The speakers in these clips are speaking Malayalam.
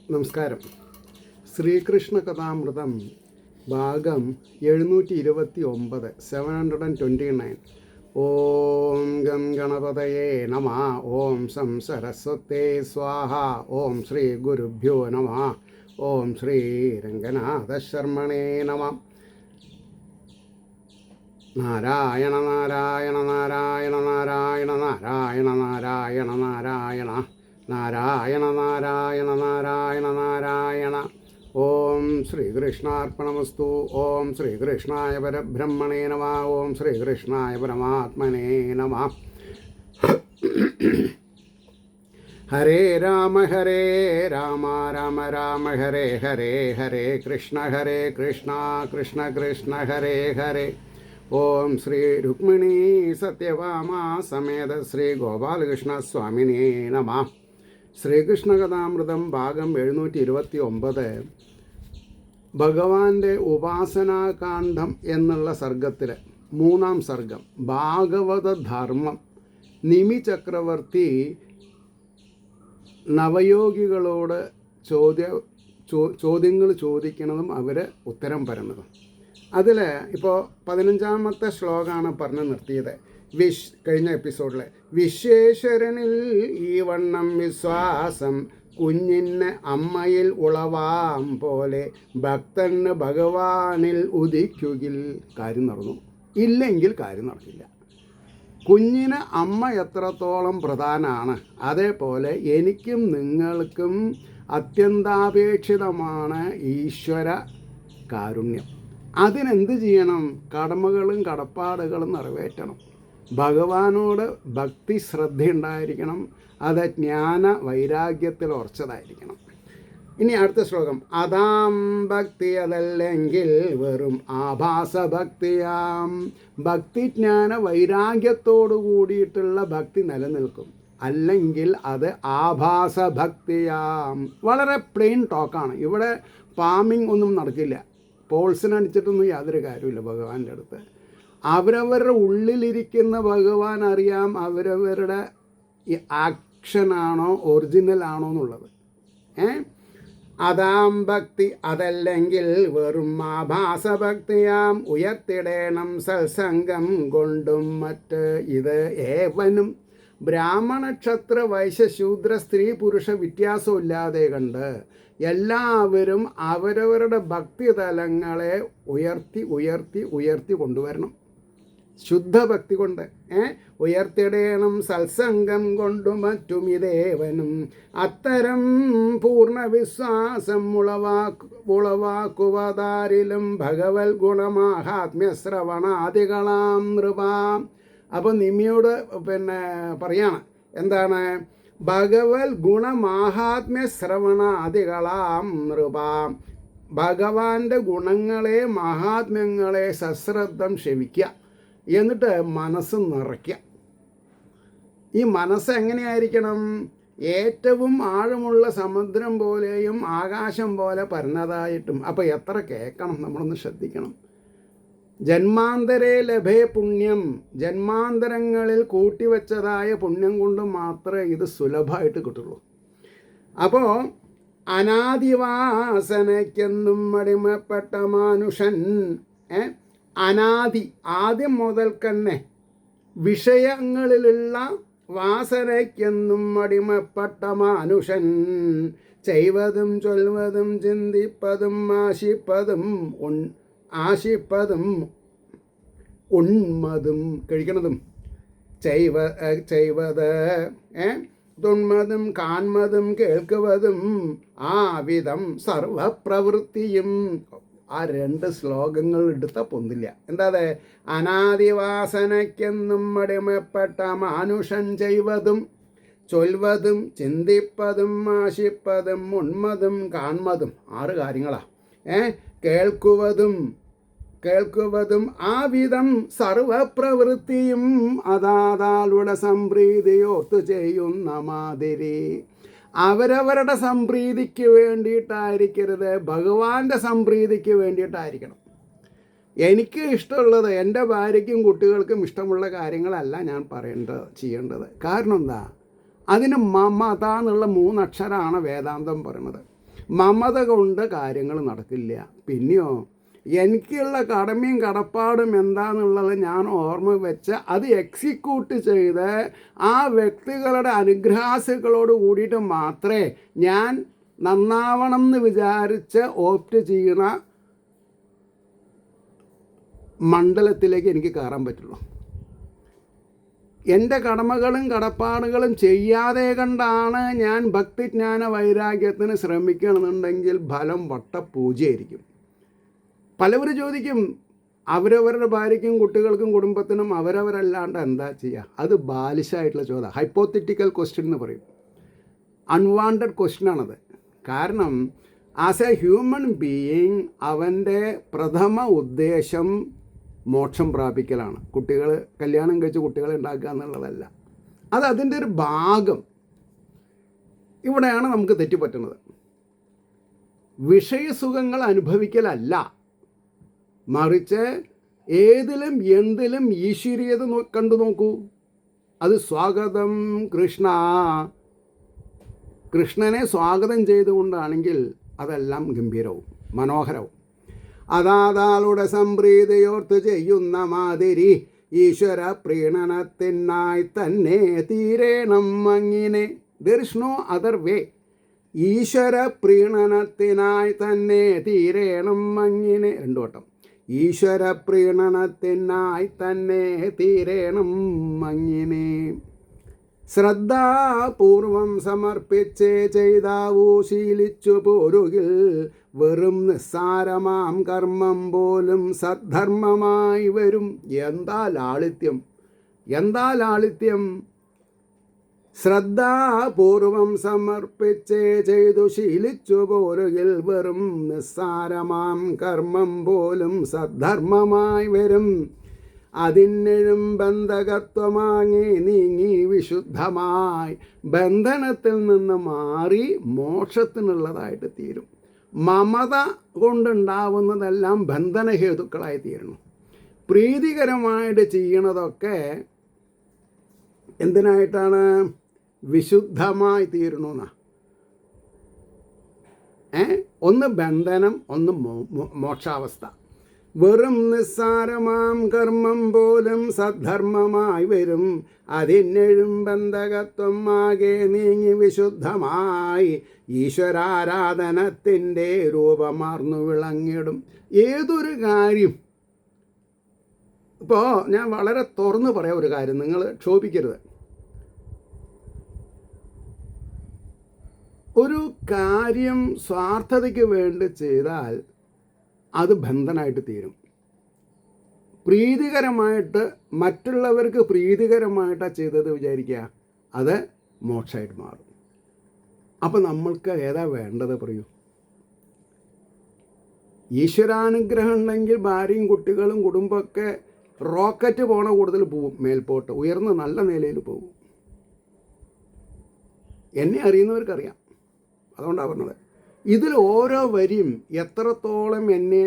നമസ്കാരം. ശ്രീകൃഷ്ണ കഥാമൃതം ഭാഗം 729 729. ഓം ഗം ഗണപതയേ നമ. ഓം സം സരസ്വതേ സ്വാഹ. ഓം ശ്രീ ഗുരുഭ്യോ നമ. ഓം ശ്രീ രംഗനാഥ ശർമ്മണേ നമ. നാരായണ നാരായണ നാരായണ നാരായണ നാരായണ നാരായണ നാരായണ നാരായണ നാരായണ നാരായണ നാരായണ. ഓം ശ്രീകൃഷ്ണാർപ്പണമസ്തു. ഓം ശ്രീകൃഷ്ണായ പരബ്രഹ്മണേ നമ. ഓം ശ്രീകൃഷ്ണായ പരമാത്മനേ നമ. ഹരേ രാമ രാമ രാമ ഹരേ ഹരേ. ഹരേ കൃഷ്ണ കൃഷ്ണ കൃഷ്ണ ഹരേ ഹരേ. ഓം ശ്രീ രുക്മിണീ സത്യഭാമ സമേത ശ്രീ ഗോപാലകൃഷ്ണ സ്വാമിനേ നമ. ശ്രീകൃഷ്ണ കഥാമൃതം ഭാഗം 729. ഭഗവാന്റെ ഉപാസനാകാന്ഡം എന്നുള്ള സർഗത്തിൽ 3-ാം സർഗം ഭാഗവത ധർമ്മം. നിമി ചക്രവർത്തി നവയോഗികളോട് ചോദ്യങ്ങൾ ചോദിക്കുന്നതും അവർ ഉത്തരം പറയുന്നതും. അതിൽ ഇപ്പോൾ 15-ാമത്തെ ശ്ലോകമാണ് പറഞ്ഞ് നിർത്തിയത്. കഴിഞ്ഞ എപ്പിസോഡിൽ വിശ്വേശ്വരനിൽ ഈ വണ്ണം വിശ്വാസം കുഞ്ഞിന് അമ്മയിൽ ഉളവാം പോലെ ഭക്തന് ഭഗവാനിൽ ഉദിക്കുകിൽ കാര്യം നടന്നു, ഇല്ലെങ്കിൽ കാര്യം നടക്കില്ല. കുഞ്ഞിന് അമ്മ എത്രത്തോളം പ്രധാനമാണ്, അതേപോലെ എനിക്കും നിങ്ങൾക്കും അത്യന്താപേക്ഷിതമാണ് ഈശ്വര കാരുണ്യം. അതിനെന്ത് ചെയ്യണം? കടമകളും കടപ്പാടുകളും നിറവേറ്റണം. ഭഗവാനോട് ഭക്തി ശ്രദ്ധയുണ്ടായിരിക്കണം. അത് ജ്ഞാന വൈരാഗ്യത്തിൽ ഉറച്ചതായിരിക്കണം. ഇനി അടുത്ത ശ്ലോകം. അതാം ഭക്തി അതല്ലെങ്കിൽ വെറും ആഭാസഭക്തിയാം. ഭക്തി ജ്ഞാന വൈരാഗ്യത്തോടു കൂടിയിട്ടുള്ള ഭക്തി നിലനിൽക്കും, അല്ലെങ്കിൽ അത് ആഭാസഭക്തിയാം. വളരെ പ്ലെയിൻ ടോക്കാണ്. ഇവിടെ പാമിങ് ഒന്നും നടക്കില്ല. പോൾസിനടിച്ചിട്ടൊന്നും യാതൊരു കാര്യമില്ല ഭഗവാന്റെ അടുത്ത്. അവരവരുടെ ഉള്ളിലിരിക്കുന്ന ഭഗവാൻ അറിയാം അവരവരുടെ ഈ ആക്ഷനാണോ ഒറിജിനൽ ആണോ എന്നുള്ളത്. അതാം ഭക്തി അതല്ലെങ്കിൽ വെറും ആഭാസഭക്തിയാം. ഉയർത്തിടേണം സത്സംഗം കൊണ്ടും മറ്റ് ഇത് ഏവനും. ബ്രാഹ്മണ ക്ഷത്ര വൈശ്യ ശൂദ്ര സ്ത്രീ പുരുഷ വ്യത്യാസമില്ലാതെ കണ്ട് എല്ലാവരും അവരവരുടെ ഭക്തി തലങ്ങളെ ഉയർത്തി ഉയർത്തി ഉയർത്തി കൊണ്ടുവരണം. ശുദ്ധഭക്തി കൊണ്ട് ഉയർത്തിടേണം സത്സംഗം കൊണ്ടും മറ്റും ഇതേവനും. അത്തരം പൂർണ്ണ വിശ്വാസം ഉളവാക്കുവതാരിലും ഭഗവത് ഗുണമാഹാത്മ്യ ശ്രവണാദികളാം നൃപാം. അപ്പോൾ നിമിയോട് പറയാണ് എന്താണ്? ഭഗവത് ഗുണമാഹാത്മ്യ ശ്രവണാദികളാം നൃപാം. ഭഗവാന്റെ ഗുണങ്ങളെ മഹാത്മ്യങ്ങളെ സശ്രദ്ധം ക്ഷമിക്കുക, എന്നിട്ട് മനസ്സ് നിറയ്ക്കുക. ഈ മനസ്സ് എങ്ങനെയായിരിക്കണം? ഏറ്റവും ആഴമുള്ള സമുദ്രം പോലെയും ആകാശം പോലെ പരന്നതായിട്ടും. അപ്പോൾ എത്ര കേൾക്കണം, നമ്മളൊന്ന് ശ്രദ്ധിക്കണം. ജന്മാന്തരേ ലഭേ പുണ്യം. ജന്മാന്തരങ്ങളിൽ കൂട്ടിവെച്ചതായ പുണ്യം കൊണ്ട് മാത്രമേ ഇത് സുലഭമായിട്ട് കിട്ടുള്ളൂ. അപ്പോൾ അനാദിവാസനയ്ക്കെന്നും അടിമപ്പെട്ട മാനുഷൻ, അനാദി ആദ്യം മുതൽ തന്നെ വിഷയങ്ങളിലുള്ള വാസനയ്ക്കെന്നും അടിമപ്പെട്ട മാനുഷൻ ചെയ്വതും ചൊൽവതും ചിന്തിപ്പതും ആശിപ്പതും ഉണ്മതും കഴിക്കുന്നതും ചെയ്വത് തുണ്മതും കാൺമതും കേൾക്കുവതും ആ വിധം സർവപ്രവൃത്തിയും. ആ 2 ശ്ലോകങ്ങൾ എടുത്താൽ പൊന്നില്ല. എന്താ? അനാദിവാസനയ്ക്കെന്നും അടിമപ്പെട്ട മാനുഷൻ ചെയ്വതും ചൊൽവതും ചിന്തിപ്പതും ആശിപ്പതും ഉണ്മതും കാൺമതും 6 കാര്യങ്ങളാണ്. കേൾക്കുവതും ആ വിധം സർവപ്രവൃത്തിയും അതാതാളുടെ സംപ്രീതിയോർത്ത് ചെയ്യുന്ന മാതിരി. അവരവരുടെ സംപ്രീതിക്ക് വേണ്ടിയിട്ടായിരിക്കരുത്, ഭഗവാന്റെ സംപ്രീതിക്ക് വേണ്ടിയിട്ടായിരിക്കണം. എനിക്ക് ഇഷ്ടമുള്ളത് എൻ്റെ ഭാര്യയ്ക്കും കുട്ടികൾക്കും ഇഷ്ടമുള്ള കാര്യങ്ങളല്ല ഞാൻ ചെയ്യേണ്ടത്. കാരണം എന്താ? അതിന് മമത എന്നുള്ള 3 അക്ഷരമാണ് വേദാന്തം പറയുന്നത്. മമത കൊണ്ട് കാര്യങ്ങൾ നടക്കില്ല. പിന്നെയോ എനിക്കുള്ള കടമയും കടപ്പാടും എന്താണെന്നുള്ളത് ഞാൻ ഓർമ്മ വെച്ച് അത് എക്സിക്യൂട്ട് ചെയ്ത് ആ വ്യക്തികളുടെ അനുഗ്രഹാസികളോട് കൂടിയിട്ട് മാത്രമേ ഞാൻ നന്നാവണം എന്ന് വിചാരിച്ച് ഓപ്റ്റ് ചെയ്യുന്ന മണ്ഡലത്തിലേക്ക് എനിക്ക് കയറാൻ പറ്റുള്ളൂ. എൻ്റെ കടമകളും കടപ്പാടുകളും ചെയ്യാതെ കണ്ടാണ് ഞാൻ ഭക്തിജ്ഞാന വൈരാഗ്യത്തിന് ശ്രമിക്കണമെന്നുണ്ടെങ്കിൽ ഫലം വട്ടപൂജയായിരിക്കും. പലവരും ചോദിക്കും, അവരവരുടെ ഭാര്യയ്ക്കും കുട്ടികൾക്കും കുടുംബത്തിനും അവരവരല്ലാണ്ട് എന്താ ചെയ്യുക? അത് ബാലിശായിട്ടുള്ള ചോദ്യം, ഹൈപ്പോത്തറ്റിക്കൽ ക്വസ്റ്റ്യൻ എന്ന് പറയും. അൺവാണ്ടഡ് ക്വസ്റ്റ്യനാണത്. കാരണം ആസ് എ ഹ്യൂമൻ ബീയിങ് അവൻ്റെ പ്രഥമ ഉദ്ദേശം മോക്ഷം പ്രാപിക്കലാണ്. കുട്ടികൾ കല്യാണം കഴിച്ച് കുട്ടികളെ ഉണ്ടാക്കുക എന്നുള്ളതല്ല. അത് അതിൻ്റെ ഒരു ഭാഗം. ഇവിടെയാണ് നമുക്ക് തെറ്റുപറ്റുന്നത്. വിഷയസുഖങ്ങൾ അനുഭവിക്കലല്ല, മറിച്ച് ഏതിലും എന്തിലും ഈശ്വരീയത കണ്ടു നോക്കൂ. അത് സ്വാഗതം കൃഷ്ണ, കൃഷ്ണനെ സ്വാഗതം ചെയ്തുകൊണ്ടാണെങ്കിൽ അതെല്ലാം ഗംഭീരവും മനോഹരവും. അതാതാളുടെ സംപ്രീതിയോർത്ത് ചെയ്യുന്ന മാതിരി ഈശ്വര പ്രീണനത്തിനായി തന്നെ തീരേണം അങ്ങിനെ. There is no other way. ഈശ്വര പ്രീണനത്തിനായി തന്നെ തീരേണം അങ്ങിനെ. രണ്ടു വട്ടം. ഈശ്വര പ്രീണനത്തിനായി തന്നെ തീരേണം അങ്ങിനെ. ശ്രദ്ധാപൂർവം സമർപ്പിച്ച് ചെയ്താവൂ ശീലിച്ചു പോരുകിൽ വെറും നിസ്സാരമാം കർമ്മം പോലും സദ്ധർമ്മമായി വരും. എന്താ ലാളിത്യം, എന്താ ലാളിത്യം! ശ്രദ്ധാപൂർവം സമർപ്പിച്ച് ചെയ്തു ശീലിച്ചു പോരുകിൽ വെറും നിസ്സാരമാം കർമ്മം പോലും സദ്ധർമ്മമായി വരും. അതിനെഴും ബന്ധകത്വമാങ്ങി നീങ്ങി വിശുദ്ധമായി ബന്ധനത്തിൽ നിന്ന് മാറി മോക്ഷത്തിനുള്ളതായിട്ട് തീരും. മമത കൊണ്ടുണ്ടാവുന്നതെല്ലാം ബന്ധനഹേതുക്കളായി തീരണം. പ്രീതികരമായിട്ട് ചെയ്യണതൊക്കെ എന്തിനായിട്ടാണ്? വിശുദ്ധമായി തീരണമെന്നാ. ഒന്ന് ബന്ധനം, ഒന്ന് മോക്ഷാവസ്ഥ. വെറും നിസ്സാരമാം കർമ്മം പോലും സദ്ധർമ്മമായി വരും. അതിനെഴും ബന്ധകത്വം ആകെ നീങ്ങി വിശുദ്ധമായി ഈശ്വരാരാധനത്തിൻ്റെ രൂപമാർന്നു വിളങ്ങിടും. ഏതൊരു കാര്യം, ഇപ്പോൾ ഞാൻ വളരെ തുറന്നു പറയാം ഒരു കാര്യം, നിങ്ങൾ ക്ഷോഭിക്കരുത്. ഒരു കാര്യം സ്വാർത്ഥതയ്ക്ക് വേണ്ടി ചെയ്താൽ അത് ബന്ധനായിട്ട് തീരും. പ്രീതികരമായിട്ട്, മറ്റുള്ളവർക്ക് പ്രീതികരമായിട്ടാണ് ചെയ്തത് വിചാരിക്കുക, അത് മോക്ഷമായിട്ട് മാറും. അപ്പം നമ്മൾക്ക് ഏതാ വേണ്ടത് പറയൂ? ഈശ്വരാനുഗ്രഹം ഉണ്ടെങ്കിൽ ഭാര്യയും കുട്ടികളും കുടുംബമൊക്കെ റോക്കറ്റ് പോണ കൂടുതൽ പോവും, മേൽപോട്ട് ഉയർന്ന് നല്ല നിലയിൽ പോകും. എന്നെ അറിയുന്നവർക്കറിയാം, അതുകൊണ്ടാണ് പറഞ്ഞത്. ഇതിൽ ഓരോ വരിയും എത്രത്തോളം എന്നെ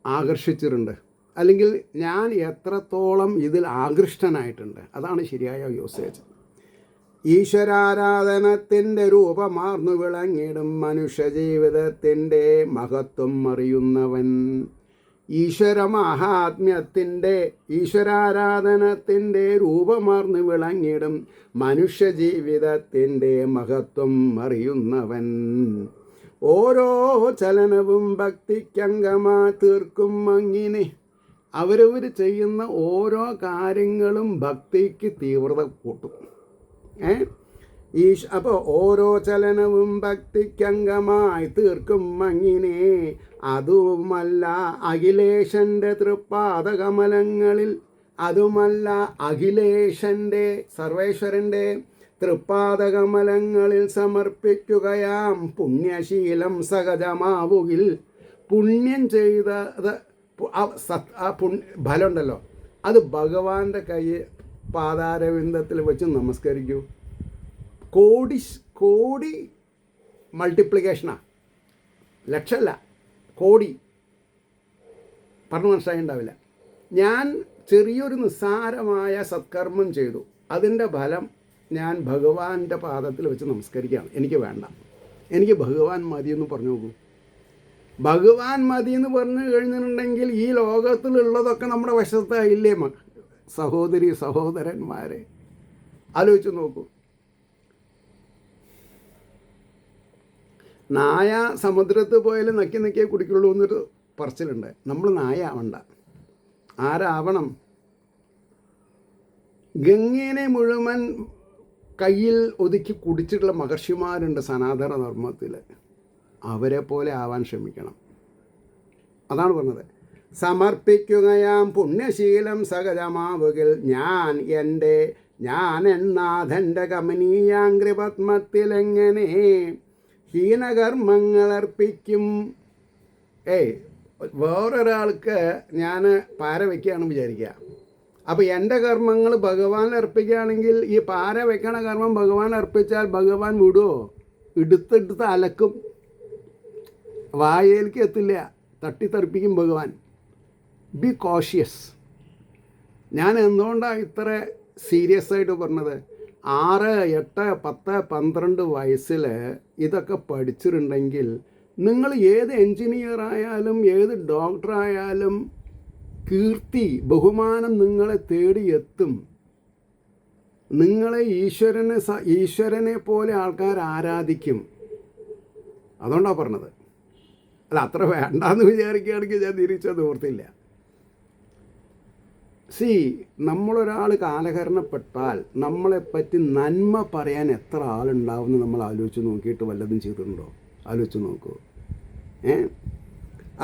ആകർഷിച്ചിട്ടുണ്ട്, അല്ലെങ്കിൽ ഞാൻ എത്രത്തോളം ഇതിൽ ആകൃഷ്ടനായിട്ടുണ്ട്, അതാണ് ശരിയായ യൂസേജ്. ഈശ്വരാരാധനത്തിൻ്റെ രൂപമാർന്നു വിളങ്ങിടും മനുഷ്യജീവിതത്തിൻ്റെ മഹത്വം അറിയുന്നവൻ. ഈശ്വരാരാധനത്തിൻ്റെ രൂപമാർന്നു വിളങ്ങിടും മനുഷ്യജീവിതത്തിൻ്റെ മഹത്വം അറിയുന്നവൻ. ഓരോ ചലനവും ഭക്തിക്കംഗമാ തീർക്കും അങ്ങിനെ. അവരവർ ചെയ്യുന്ന ഓരോ കാര്യങ്ങളും ഭക്തിക്ക് തീവ്രത കൂട്ടും. അപ്പോൾ ഓരോ ചലനവും ഭക്തിക്കംഗമായി തീർക്കും അങ്ങിനെ. അതുമല്ല അഖിലേശൻ്റെ തൃപ്പാദകമലങ്ങളിൽ, അതുമല്ല അഖിലേശൻ്റെ സർവേശ്വരൻ്റെ തൃപ്പാദകമലങ്ങളിൽ സമർപ്പിക്കുകയാം പുണ്യശീലം സഹജമാവുകിൽ. പുണ്യം ചെയ്തത് ഫലം ഉണ്ടല്ലോ, അത് ഭഗവാന്റെ കൈ പാതാരവിന്ദത്തിൽ വെച്ച് നമസ്കരിക്കൂ. കോടി മൾട്ടിപ്ലിക്കേഷനാണ്, ലക്ഷമല്ല, കോടി. പറഞ്ഞു മനസ്സിലായിണ്ടാവില്ല. ഞാൻ ചെറിയൊരു നിസ്സാരമായ സത്കർമ്മം ചെയ്തു, അതിൻ്റെ ഫലം ഞാൻ ഭഗവാന്റെ പാദത്തിൽ വെച്ച് നമസ്കരിക്കുകയാണ്. എനിക്ക് വേണ്ട. എനിക്ക് ഭഗവാൻ മതി എന്ന് പറഞ്ഞു നോക്കൂ. ഭഗവാൻ മതി എന്ന് പറഞ്ഞു കഴിഞ്ഞിട്ടുണ്ടെങ്കിൽ ഈ ലോകത്തിലുള്ളതൊക്കെ നമ്മുടെ വശത്തായില്ലേ സഹോദരി സഹോദരന്മാരെ? ആലോചിച്ച് നോക്കൂ. നായ സമുദ്രത്ത് പോയാലും നക്കി നക്കിയേ കുടിക്കുള്ളൂ എന്നൊരു പറച്ചിലുണ്ട്. നമ്മൾ നായ ആവണ്ട. ആരാവണം? ഗംഗേനെ മുഴുവൻ കയ്യിൽ ഒതുക്കി കുടിച്ചിട്ടുള്ള മഹർഷിമാരുണ്ട് സനാതന ധർമ്മത്തിൽ. അവരെ പോലെ ആവാൻ ശ്രമിക്കണം. അതാണ് പറഞ്ഞത്. സമർപ്പിക്കുകയാം പുണ്യശീലം സഹജമാവുകിൽ ഞാൻ എന്നാഥൻ്റെ കമനീയാംഗ്രിപത്മത്തിലെങ്ങനെ ഹീനകർമ്മങ്ങൾ അർപ്പിക്കും. വേറൊരാൾക്ക് ഞാൻ പാര വയ്ക്കുകയാണെന്ന് വിചാരിക്കുക. അപ്പോൾ എൻ്റെ കർമ്മങ്ങൾ ഭഗവാൻ അർപ്പിക്കുകയാണെങ്കിൽ ഈ പാര വെക്കണ കർമ്മം ഭഗവാൻ അർപ്പിച്ചാൽ ഭഗവാൻ വിടുമോ? എടുത്തെടുത്ത് അലക്കും, വായയിലേക്ക് എത്തില്ല, തട്ടിത്തെറിപ്പിക്കും ഭഗവാൻ. B cautious. ഞാൻ എന്തുകൊണ്ടാണ് ഇത്ര സീരിയസ് ആയിട്ട് പറഞ്ഞത്? 6, 8, 10, 12 വയസ്സിൽ ഇതൊക്കെ പഠിച്ചിട്ടുണ്ടെങ്കിൽ നിങ്ങൾ ഏത് എൻജിനീയർ ആയാലും ഏത് ഡോക്ടറായാലും കീർത്തി ബഹുമാനം നിങ്ങളെ തേടി എത്തും. നിങ്ങളെ ഈശ്വരനെ പോലെ ആൾക്കാർ ആരാധിക്കും. അതുകൊണ്ടാണ് പറഞ്ഞത്. അല്ല, അത്ര വേണ്ടാന്ന് വിചാരിക്കുകയാണെങ്കിൽ ഞാൻ തിരിച്ചത് ഓർത്തില്ല. നമ്മളൊരാൾ കാലഹരണപ്പെട്ടാൽ നമ്മളെപ്പറ്റി നന്മ പറയാൻ എത്ര ആളുണ്ടാവുമെന്ന് നമ്മൾ ആലോചിച്ച് നോക്കിയിട്ട് വല്ലതും ചെയ്തിട്ടുണ്ടോ? ആലോചിച്ച് നോക്കൂ.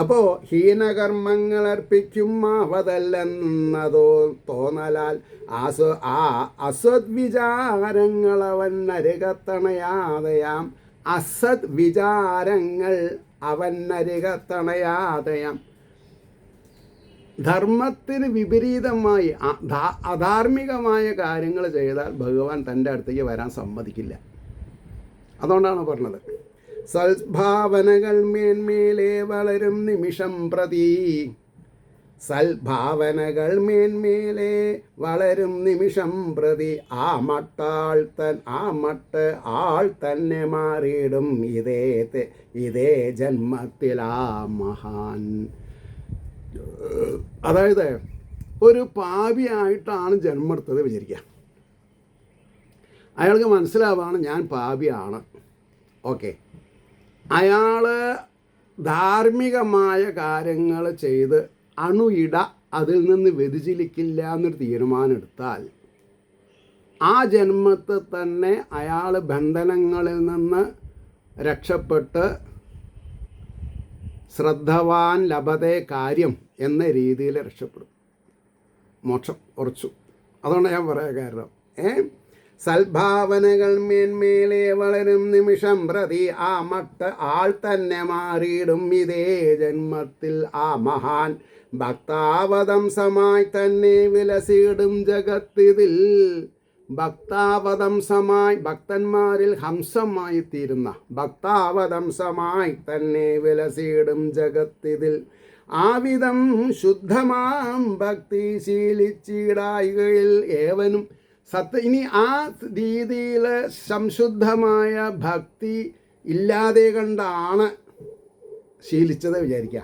അപ്പോൾ ഹീനകർമ്മങ്ങൾ അർപ്പിക്കും അവതല്ലെന്നതോ തോന്നലാൽ അസദ്വിചാരങ്ങളവൻ അരുകത്തണയാതയാം. അസദ് വിചാരങ്ങൾ അവൻ അരുകത്തണയാതയാം. ധർമ്മത്തിന് വിപരീതമായി അധാർമികമായ കാര്യങ്ങൾ ചെയ്താൽ ഭഗവാൻ തൻ്റെ അടുത്തേക്ക് വരാൻ സമ്മതിക്കില്ല. അതുകൊണ്ടാണ് പറഞ്ഞത്, സൽഭാവനകൾ മേന്മേലെ വളരും നിമിഷം പ്രതി. സൽഭാവനകൾ മേന്മേലെ വളരും നിമിഷം പ്രതി. ആ മട്ട് ആൾ തന്നെ മാറിയിടും ഇതേ ജന്മത്തിലാ മഹാൻ. അതായത് ഒരു പാപിയായിട്ടാണ് ജന്മെടുത്തത് വിചാരിക്കുക. അയാൾക്ക് മനസ്സിലാവാണ് ഞാൻ പാപിയാണ്. ഓക്കെ, അയാൾ ധാർമ്മികമായ കാര്യങ്ങൾ ചെയ്ത് അണുയിട അതിൽ നിന്ന് വ്യതിചലിക്കില്ല എന്നൊരു തീരുമാനം എടുത്താൽ ആ ജന്മത്തിൽ തന്നെ അയാൾ ബന്ധനങ്ങളിൽ നിന്ന് രക്ഷപ്പെട്ട് ശ്രദ്ധവാൻ ലഭതേ കാര്യം എന്ന രീതിയിൽ രക്ഷപ്പെടും. മോക്ഷം ഉറച്ചു. അതുകൊണ്ട് ഞാൻ പറയാൻ കാരണം, സൽഭാവനകൾ മേന്മേലെ വളരും നിമിഷം പ്രതി. ആ മട്ട് ആൾ തന്നെ മാറിയിടും ഇതേ ജന്മത്തിൽ ആ മഹാൻ. ഭക്താവതംസമായി തന്നെ വിലസിടും ജഗത്തിതിൽ. ഭക്താവതംസമായി, ഭക്തന്മാരിൽ ഹംസമായി തീരുന്ന ഭക്താവതംസമായി തന്നെ വിലസിടും ജഗത്തിതിൽ. ആവിധം ശുദ്ധമാം ഭക്തി ശീലിച്ചിടായികയിൽ ഏവനും ഇനി ആ രീതിയിൽ സംശുദ്ധമായ ഭക്തി ഇല്ലാതെ കണ്ടാണ് ശീലിച്ചത് വിചാരിക്കുക.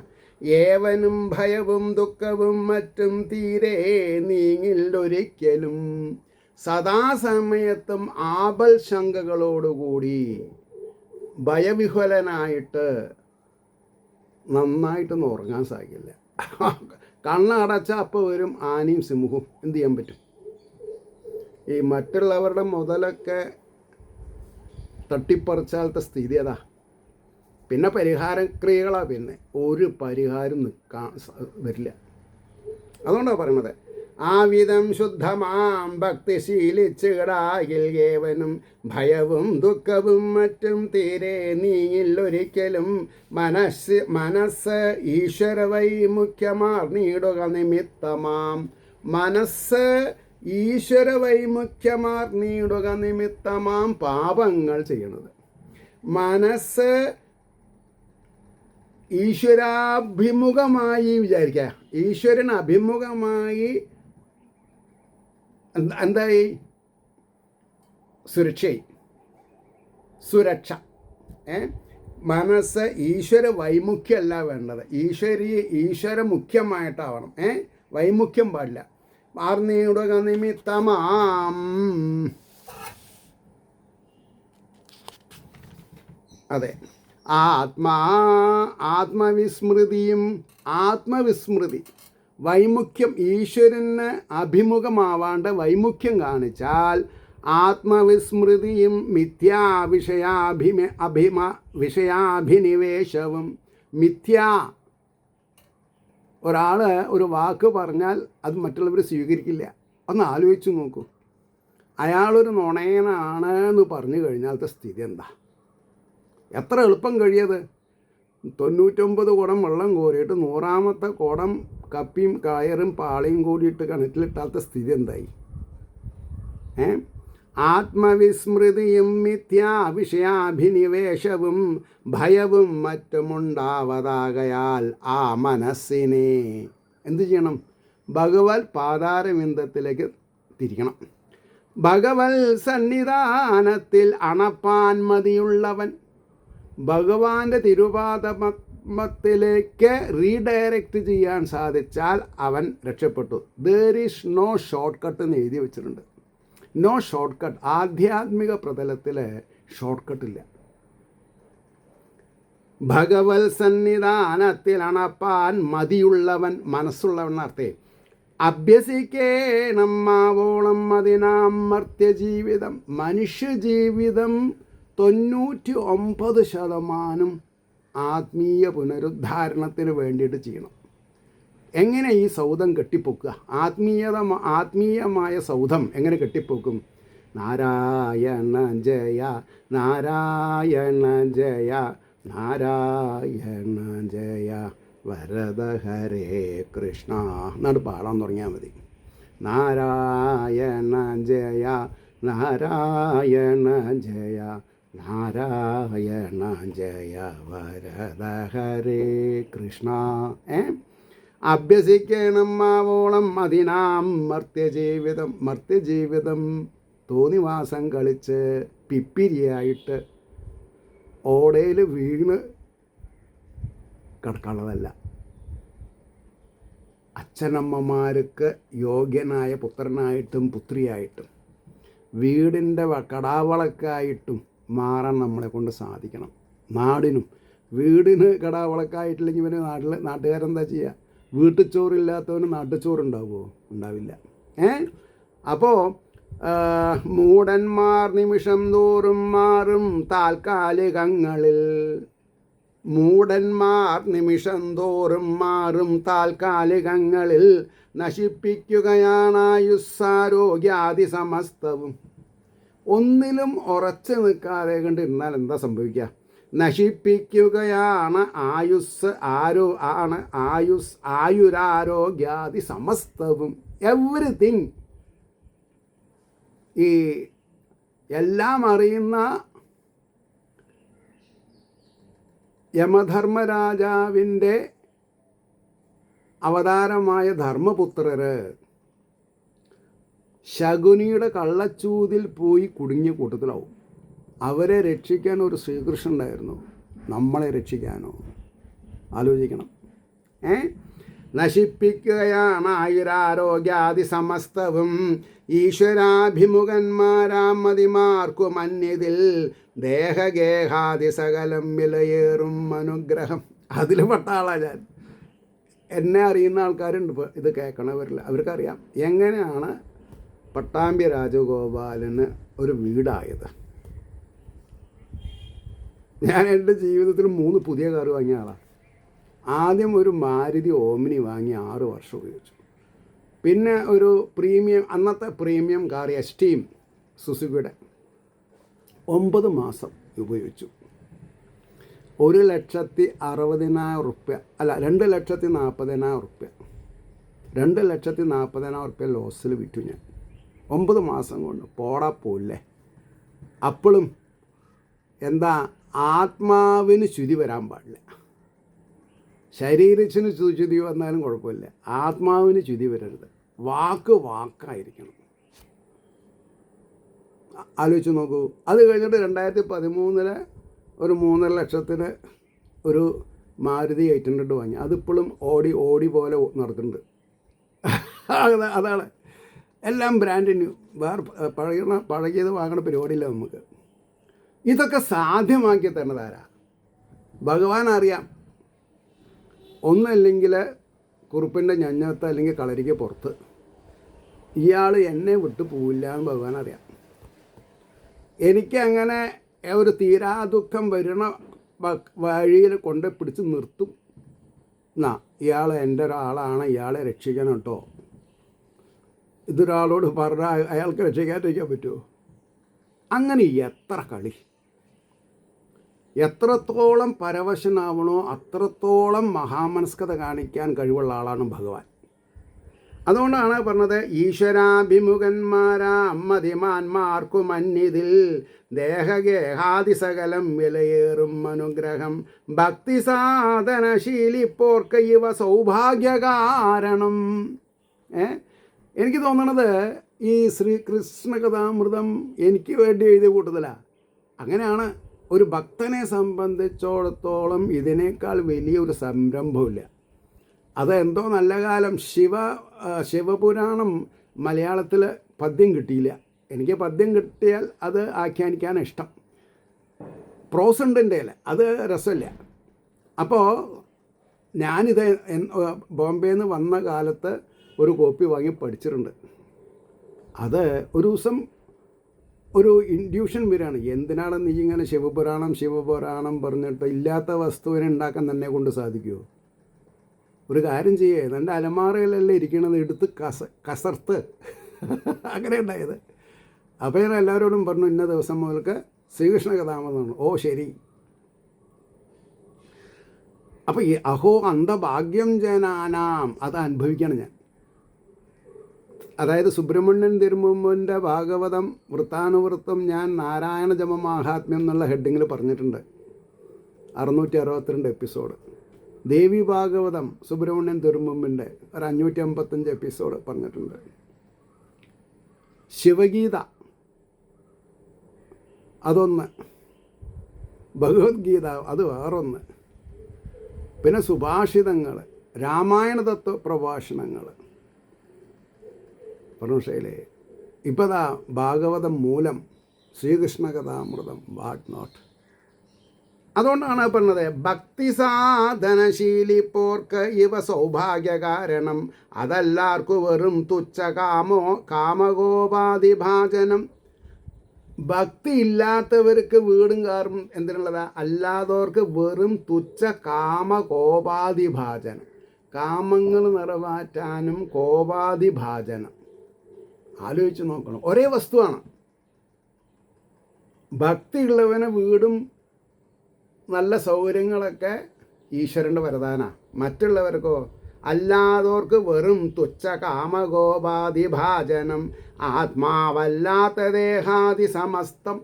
ഏവനും ഭയവും ദുഃഖവും മറ്റും തീരെ നീങ്ങില്ലൊരിക്കലും. സദാസമയത്തും ആപൽ ശങ്കകളോടുകൂടി ഭയവിഹ്വലനായിട്ട് നന്നായിട്ടൊന്നും ഉറങ്ങാൻ സാധിക്കില്ല. കണ്ണടച്ച അപ്പോൾ വരും ആനയും സിംഹവും. എന്ത് ചെയ്യാൻ പറ്റും? ഈ മറ്റുള്ളവരുടെ മുതലൊക്കെ തട്ടിപ്പറിച്ചാലത്തെ സ്ഥിതി അതാ. പിന്നെ പരിഹാരക്രിയകളാണ്. പിന്നെ ഒരു പരിഹാരം വരില്ല. അതുകൊണ്ടാണ് പറയണത്, ആവിധം ശുദ്ധമാം ഭക്തി ശീലിച്ചിടാകിൽ ഏവനും ഭയവും ദുഃഖവും മറ്റും തീരെ നീങ്ങില്ലൊരിക്കലും. മനസ്സ് ഈശ്വര വൈമുഖ്യമാർന്നിടുക നിമിത്തമാം. മനസ്സ് ഈശ്വര വൈമുഖ്യമാർന്നിടുക നിമിത്തമാം പാപങ്ങൾ ചെയ്യണത്. മനസ്സ് ഈശ്വരാഭിമുഖമായി വിചാരിക്കുക. ഈശ്വരൻ അഭിമുഖമായി എന്തായി? സുരക്ഷ. മനസ്സ് ഈശ്വര വൈമുഖ്യമല്ല വേണ്ടത്, ഈശ്വര മുഖ്യമായിട്ടാവണം. വൈമുഖ്യം പാടില്ല. ആർന്നിയുടക നിമിത്തമാം അതെ ആത്മവിസ്മൃതി വൈമുഖ്യം, ഈശ്വരന് അഭിമുഖമാവാണ്ട് വൈമുഖ്യം കാണിച്ചാൽ ആത്മവിസ്മൃതിയും വിഷയാഭിനിവേശവും. ഒരാൾ ഒരു വാക്ക് പറഞ്ഞാൽ അത് മറ്റുള്ളവർ സ്വീകരിക്കില്ല. ഒന്ന് ആലോചിച്ച് നോക്കൂ. അയാളൊരു നുണയനാണ് എന്ന് പറഞ്ഞു കഴിഞ്ഞാലത്തെ സ്ഥിതി എന്താ? എത്ര എളുപ്പം കഴിയത്? 99 കുടം വെള്ളം കോരിയിട്ട് 100ാമത്തെ കുടം കപ്പിയും കയറും പാളയും കൂടിയിട്ട് കിണറ്റിലിട്ടാത്ത സ്ഥിതി എന്തായി? ആത്മവിസ്മൃതിയും വിഷയാഭിനിവേശവും ഭയവും മറ്റുമുണ്ടാവതാകയാൽ ആ മനസ്സിനെ എന്തു ചെയ്യണം? ഭഗവത് പാതാരവിന്ദത്തിലേക്ക് തിരിക്കണം. ഭഗവത് സന്നിധാനത്തിൽ അണപ്പാൻ മതിയുള്ളവൻ ഭഗവാന്റെ തിരുപാദപത്മത്തിലേക്ക് റീഡയറക്റ്റ് ചെയ്യാൻ സാധിച്ചാൽ അവൻ രക്ഷപ്പെട്ടു. There is no shortcut എന്ന് എഴുതി വെച്ചിട്ടുണ്ട്. No shortcut. ആധ്യാത്മിക പ്രതലത്തിൽ ഷോർട്ട് കട്ടില്ല. ഭഗവത് സന്നിധാനത്തിൽ അണപ്പാൻ മതിയുള്ളവൻ, മനസ്സുള്ളവൻ അർത്ഥേ. അഭ്യസിക്കേണം മാവോളം അതിനാം മർത്യജീവിതം. മനുഷ്യജീവിതം 99% ആത്മീയ പുനരുദ്ധാരണത്തിന് വേണ്ടിയിട്ട് ചെയ്യണം. എങ്ങനെ ഈ സൗധം കെട്ടിപ്പൊക്കുക? ആത്മീയമായ സൗധം എങ്ങനെ കെട്ടിപ്പൊക്കും? നാരായണ ജയ നാരായണ ജയ നാരായണ ജയ വരദ ഹരേ കൃഷ്ണ എന്നാണ് പാടാൻ തുടങ്ങിയാൽ മതി. നാരായണ ജയ നാരായണ ജയ നാരായണ ജയ വരദ ഹരേ കൃഷ്ണ. അഭ്യസിക്കണം മാവോളം അതിനാം മർത്യജീവിതം തോന്നിവാസം കളിച്ച് പിപ്പിരിയായിട്ട് ഓടയിൽ വീണ് കിടക്കാനുള്ളതല്ല. അച്ഛനമ്മമാർക്ക് യോഗ്യനായ പുത്രനായിട്ടും പുത്രിയായിട്ടും വീടിൻ്റെ കടാവളക്കായിട്ടും മാറാൻ നമ്മളെ കൊണ്ട് സാധിക്കണം. നാടിനും വീടിന് കടാവളക്കായിട്ടില്ലെങ്കിൽ ഇവന് നാട്ടുകാരെന്താ ചെയ്യുക? വീട്ടുചോറില്ലാത്തവന് നാട്ടുചോറുണ്ടാവുമോ? ഉണ്ടാവില്ല. അപ്പോൾ മൂടന്മാർ നിമിഷം തോറും മാറും താൽക്കാലികങ്ങളിൽ. മൂടന്മാർ നിമിഷം തോറും മാറും താൽക്കാലികങ്ങളിൽ നശിപ്പിക്കുകയാണ് ആയുസ്സാരോഗ്യാദി സമസ്തവും. ഒന്നിലും ഉറച്ചു നിൽക്കാതെ കണ്ടിരുന്നാൽ എന്താ സംഭവിക്കുക? നശിപ്പിക്കുകയാണ് ആയുരാരോഗ്യാദി സമസ്തവും. എവ്രിതിങ്. ഈ എല്ലാം അറിയുന്ന യമധർമ്മരാജാവിൻ്റെ അവതാരമായ ധർമ്മപുത്രർ ശകുനിയുടെ കള്ളച്ചൂതിൽ പോയി കുടുങ്ങിയ കൂട്ടത്തിലാവും. അവരെ രക്ഷിക്കാൻ ഒരു ശ്രീകൃഷ്ണൻ ഉണ്ടായിരുന്നു. നമ്മളെ രക്ഷിക്കാനോ? ആലോചിക്കണം. നശിപ്പിക്കുകയാണ് ആയുരാരോഗ്യാദി സമസ്തവും ഈശ്വരാഭിമുഖന്മാരാം മതിമാർക്കും അന്യതിൽ ദേഹഗേഹാദി സകലം വിലയേറും അനുഗ്രഹം. അതിൽ പെട്ട ആളാണ് ഞാൻ. എന്നെ അറിയുന്ന ആൾക്കാരുണ്ട് ഇപ്പോൾ ഇത് കേൾക്കണവരില്ല. അവർക്കറിയാം എങ്ങനെയാണ് പട്ടാമ്പി രാജഗോപാലന് ഒരു വീടായത്. ഞാൻ എൻ്റെ ജീവിതത്തിൽ 3 പുതിയ കാർ വാങ്ങിയ ആളാണ്. ആദ്യം ഒരു മാരുതി ഓമിനി വാങ്ങി 6 വർഷം ഉപയോഗിച്ചു. പിന്നെ ഒരു അന്നത്തെ പ്രീമിയം കാർ എസ്റ്റീം സുസുക്കിയുടെ 9 മാസം ഉപയോഗിച്ചു. 1,60,000 റുപ്യ അല്ല 2,40,000 റുപ്യ 2,40,000 റുപ്യ ലോസിൽ വിറ്റു ഞാൻ 9 മാസം കൊണ്ട്. പോടാ പോയില്ലേ. അപ്പോഴും എന്താ, ആത്മാവിന് ശുതി വരാൻ പാടില്ല. ശരീരത്തിന് ശുചി വന്നാലും കുഴപ്പമില്ല, ആത്മാവിന് ശുതി വരരുത്. വാക്കായിരിക്കണം. ആലോചിച്ച് നോക്കൂ. അത് കഴിഞ്ഞിട്ട് 2013 ഒരു 3,00,000 ഒരു മാരുതി 800 വാങ്ങി. അതിപ്പോഴും ഓടി പോലെ നടക്കുന്നുണ്ട്. അതാണ് എല്ലാം ബ്രാൻഡ് ന്യൂ. വേറെ പഴകിയത് വാങ്ങണ പരിപാടിയില്ല നമുക്ക്. ഇതൊക്കെ സാധ്യമാക്കി തരുന്നതാരാ? ഭഗവാൻ അറിയാം. ഒന്നല്ലെങ്കിൽ കുറുപ്പിൻ്റെ ഞഞ്ഞത്ത് അല്ലെങ്കിൽ കളരിക്ക് പുറത്ത് ഇയാൾ എന്നെ വിട്ടു പോവില്ല എന്ന് ഭഗവാൻ അറിയാം. എനിക്കങ്ങനെ ഒരു തീരാ ദുഃഖം വരുന്ന വഴിയിൽ കൊണ്ട് പിടിച്ച് നിർത്തും. എന്നാ ഇയാൾ എൻ്റെ ഒരാളാണ്, ഇയാളെ രക്ഷിക്കണം കേട്ടോ. ഇതൊരാളോട് പറഞ്ഞാൽ അയാൾക്ക് രക്ഷിക്കാതിരിക്കാൻ പറ്റുമോ? അങ്ങനെ എത്ര കളി, എത്രത്തോളം പരവശനാവണോ അത്രത്തോളം മഹാമനസ്കത കാണിക്കാൻ കഴിവുള്ള ആളാണ് ഭഗവാൻ. അതുകൊണ്ടാണ് പറഞ്ഞത്, ഈശ്വരാഭിമുഖന്മാരാം മതിമാന്മാർക്കു മന്നിതിൽ ദേഹഗേഹാദിസകലം വിലയേറും അനുഗ്രഹം ഭക്തി സാധനശീലിപ്പോർക്ക് ഇവ സൗഭാഗ്യകാരണം. എനിക്ക് തോന്നണത് ഈ ശ്രീകൃഷ്ണ കഥാമൃതം എനിക്ക് വേണ്ടി എഴുതിയ കൂട്ടത്തിലാണ്. അങ്ങനെയാണ്. ഒരു ഭക്തനെ സംബന്ധിച്ചിടത്തോളം ഇതിനേക്കാൾ വലിയൊരു സംരംഭമില്ല. അതെന്തോ നല്ല കാലം ശിവപുരാണം മലയാളത്തിൽ പദ്യം കിട്ടിയില്ല. എനിക്ക് പദ്യം കിട്ടിയാൽ അത് ആഖ്യാനിക്കാൻ ഇഷ്ടം. പ്രോസ് ഉണ്ട് എൻ്റെ കയ്യിൽ, അത് രസമില്ല. അപ്പോൾ ഞാനിത് ബോംബെയിൽ നിന്ന് വന്ന കാലത്ത് ഒരു കോപ്പി വാങ്ങി പഠിച്ചിട്ടുണ്ട്. അത് ഒരു ദിവസം ഒരു ഇൻഡ്യൂഷൻ വരികയാണ്, എന്തിനാണ് നീ ഇങ്ങനെ ശിവപുരാണം പറഞ്ഞിട്ട് ഇല്ലാത്ത വസ്തുവിനെ ഉണ്ടാക്കാൻ തന്നെ കൊണ്ട് സാധിക്കുമോ? ഒരു കാര്യം ചെയ്യേ, എൻ്റെ അലമാറയിലല്ലേ ഇരിക്കണത്, എടുത്ത് കസർത്ത്. അങ്ങനെ ഉണ്ടായത്. അപ്പോൾ ഞാൻ എല്ലാവരോടും പറഞ്ഞു, ഇന്ന ദിവസം മുതൽക്ക് ശ്രീകൃഷ്ണ കഥാമൃതമാണ്. ഓ ശരി. അപ്പോൾ ഈ അഹോ അന്ധഭാഗ്യം ജനാനാം അത് അനുഭവിക്കണം ഞാൻ. അതായത് സുബ്രഹ്മണ്യൻ തിരുമുമ്പിൻ്റെ ഭാഗവതം വൃത്താനുവൃത്തം ഞാൻ നാരായണ ജപമാഹാത്മ്യം എന്നുള്ള ഹെഡിങ്ങിൽ പറഞ്ഞിട്ടുണ്ട്. 662 എപ്പിസോഡ്. ദേവി ഭാഗവതം സുബ്രഹ്മണ്യൻ തിരുമുമ്പിൻ്റെ ഒരു 555 എപ്പിസോഡ് പറഞ്ഞിട്ടുണ്ട്. ശിവഗീത അതൊന്ന്, ഭഗവത്ഗീത അത് വേറൊന്ന്, പിന്നെ സുഭാഷിതങ്ങൾ, രാമായണ തത്വ പ്രഭാഷണങ്ങൾ. പറഞ്ഞേ ഇപ്പോൾ ദാ ഭാഗവതം മൂലം, ശ്രീകൃഷ്ണ കഥാമൃതം, വാട്ട് നോട്ട്. അതുകൊണ്ടാണ് പറഞ്ഞത്, ഭക്തി സാധനശീലിപ്പോർക്ക് ഇവ സൗഭാഗ്യകാരണം അതെല്ലാവർക്കും വെറും തുച്ഛ കാമകോപാധിഭാജനം. ഭക്തി ഇല്ലാത്തവർക്ക് വീടും കാറും എന്തിനുള്ളതാ? അല്ലാത്തവർക്ക് വെറും തുച്ഛ കാമകോപാധിഭാജനം. കാമങ്ങൾ നിറവേറ്റാനും കോപാധിഭാജനം. ആലോചിച്ച് നോക്കണം, ഒരേ വസ്തുവാണ്. ഭക്തിയുള്ളവന് വീടും നല്ല സൗകര്യങ്ങളൊക്കെ ഈശ്വരൻ്റെ വരദാനാണ്. മറ്റുള്ളവർക്കോ? അല്ലാതവർക്ക് വെറും തുച്ഛ കാമകോപാധിഭാജനം. ആത്മാവല്ലാത്ത ദേഹാദി സമസ്തം,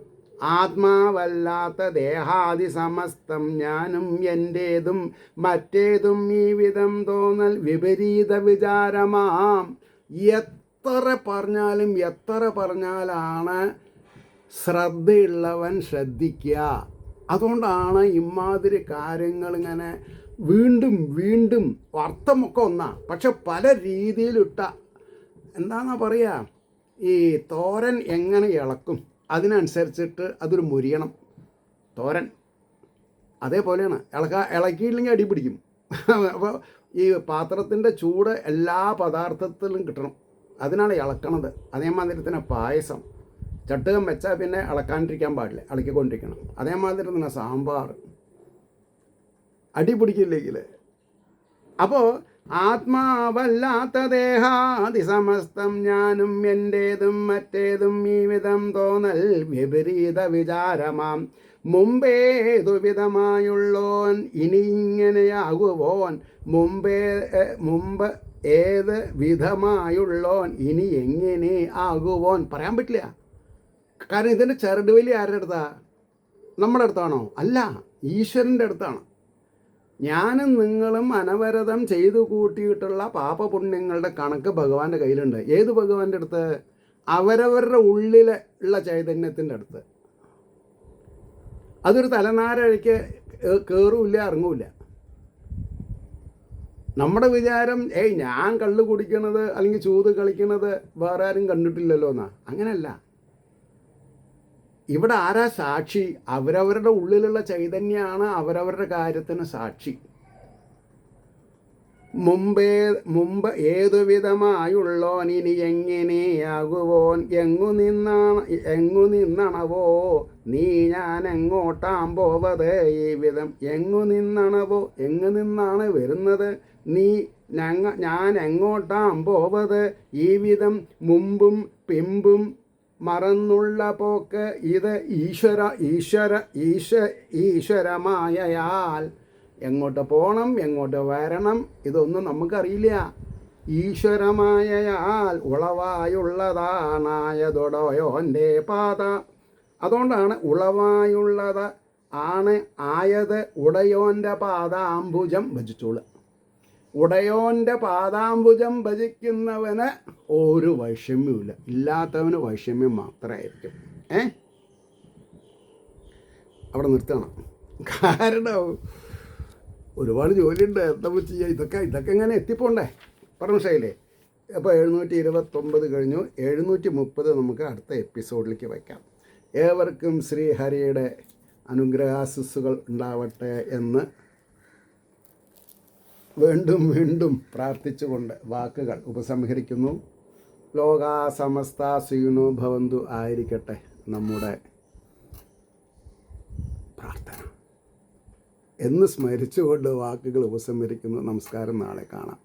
ആത്മാവല്ലാത്ത ദേഹാദി സമസ്തം ഞാനും എൻ്റേതും മറ്റേതും ഈ വിധം തോന്നൽ വിപരീത വിചാരമാം. എത്ര പറഞ്ഞാലാണ് ശ്രദ്ധയുള്ളവൻ ശ്രദ്ധിക്കുക. അതുകൊണ്ടാണ് ഇമാതിരി കാര്യങ്ങളിങ്ങനെ വീണ്ടും അർത്ഥമൊക്കെ ഒന്നാ, പക്ഷെ പല രീതിയിലിട്ട എന്താണെന്നാ പറയുക, ഈ തോരൻ എങ്ങനെ ഇളക്കും അതിനനുസരിച്ചിട്ട് അതൊരു മുരിയണം. തോരൻ അതേപോലെയാണ്, ഇളക്കിയില്ലെങ്കിൽ അടി പിടിക്കും. അപ്പോൾ ഈ പാത്രത്തിൻ്റെ ചൂട് എല്ലാ പദാർത്ഥത്തിലും കിട്ടണം, അതിനാണ് ഇളക്കണത്. അതേമാതിരി തന്നെ പായസം ചട്ടുകം വെച്ചാൽ പിന്നെ ഇളക്കാണ്ടിരിക്കാൻ പാടില്ല, ഇളക്കിക്കൊണ്ടിരിക്കണം. അതേമാതിരി തന്നെ സാമ്പാർ അടി പിടിക്കില്ലെങ്കിൽ. അപ്പോൾ ആത്മാവല്ലാത്ത ദേഹാദി സമസ്തം ഞാനും എൻ്റേതും മറ്റേതും ഈ വിധം തോന്നൽ വിപരീത വിചാരമാം. മുമ്പേതുവിധമായുള്ളോൻ ഇനി ഇങ്ങനെയാകുവോൻ, മുമ്പ് ഏത് വിധമായുള്ളോൻ ഇനി എങ്ങനെ ആകുവോൻ പറയാൻ പറ്റില്ല. കാരണം ഇതിൻ്റെ ചരടുവലി ആരുടെ അടുത്താണ്? നമ്മുടെ അടുത്താണോ? അല്ല, ഈശ്വരൻ്റെ അടുത്താണ്. ഞാനും നിങ്ങളും അനവരതം ചെയ്തു കൂട്ടിയിട്ടുള്ള പാപപുണ്യങ്ങളുടെ കണക്ക് ഭഗവാന്റെ കയ്യിലുണ്ട്. ഏത് ഭഗവാന്റെ അടുത്ത്? അവരവരുടെ ഉള്ളിലുള്ള ചൈതന്യത്തിൻ്റെ അടുത്ത്. അതൊരു തലനാരഴയ്ക്ക് കയറില്ല ഇറങ്ങില്ല. നമ്മുടെ വിചാരം ഞാൻ കള്ള് കുടിക്കണത് അല്ലെങ്കിൽ ചൂത് കളിക്കണത് വേറെ ആരും കണ്ടിട്ടില്ലല്ലോ എന്നാ. അങ്ങനെയല്ല. ഇവിടെ ആരാ സാക്ഷി? അവരവരുടെ ഉള്ളിലുള്ള ചൈതന്യമാണ് അവരവരുടെ കാര്യത്തിന് സാക്ഷി. മുമ്പ് ഏതു വിധമായുള്ളോൻ ഇനി എങ്ങനെയാകുവോൻ? എങ്ങു നിന്നണവോ നീ ഞാൻ എങ്ങോട്ടാം പോവത് ഈ വിധം? എങ്ങു നിന്നണവോ? എങ്ങു നിന്നാണ് വരുന്നത് നീ? ഞാൻ എങ്ങോട്ടാം പോവത് ഈ വിധം? മുമ്പും പിമ്പും മറന്നുള്ള പോക്ക് ഇത് ഈശ്വരമായയാൽ. എങ്ങോട്ട് പോകണം, എങ്ങോട്ട് വരണം, ഇതൊന്നും നമുക്കറിയില്ല. ഈശ്വരമായയാൽ ഉളവായുള്ളതാണായതൊടയോൻ്റെ പാത. അതുകൊണ്ടാണ് ഉളവായുള്ളത് ആണ് ആയത് ഉടയോൻ്റെ പാദാംബുജം ഭജിച്ചോളൂ. ഉടയോൻ്റെ പാദാംബുജം ഭജിക്കുന്നവന് ഒരു വൈഷമ്യമില്ല, ഇല്ലാത്തവന് വൈഷമ്യം മാത്രമായിരിക്കും. അവിടെ നിർത്തണം. കാരണം ഒരുപാട് ജോലിയുണ്ട്. എന്താ ചെയ്യുക? ഇതൊക്കെ എങ്ങനെ എത്തിപ്പോണ്ടേ? പറഞ്ഞ ശൈലേ. അപ്പോൾ 729 കഴിഞ്ഞു. 730 നമുക്ക് അടുത്ത എപ്പിസോഡിലേക്ക് വയ്ക്കാം. ഏവർക്കും ശ്രീഹരിയുടെ അനുഗ്രഹാശിസ്സുകൾ ഉണ്ടാവട്ടെ എന്ന് വീണ്ടും വീണ്ടും പ്രാർത്ഥിച്ചുകൊണ്ട് വാക്കുകൾ ഉപസംഹരിക്കുന്നു. ലോകാ സമസ്ത സുഖിനോ ഭവന്തു ആയിരിക്കട്ടെ നമ്മുടെ പ്രാർത്ഥന എന്ന് സ്മരിച്ചുകൊണ്ട് വാക്കുകൾ ഉപസംഹരിക്കുന്നു. നമസ്കാരം. നാളെ കാണാം.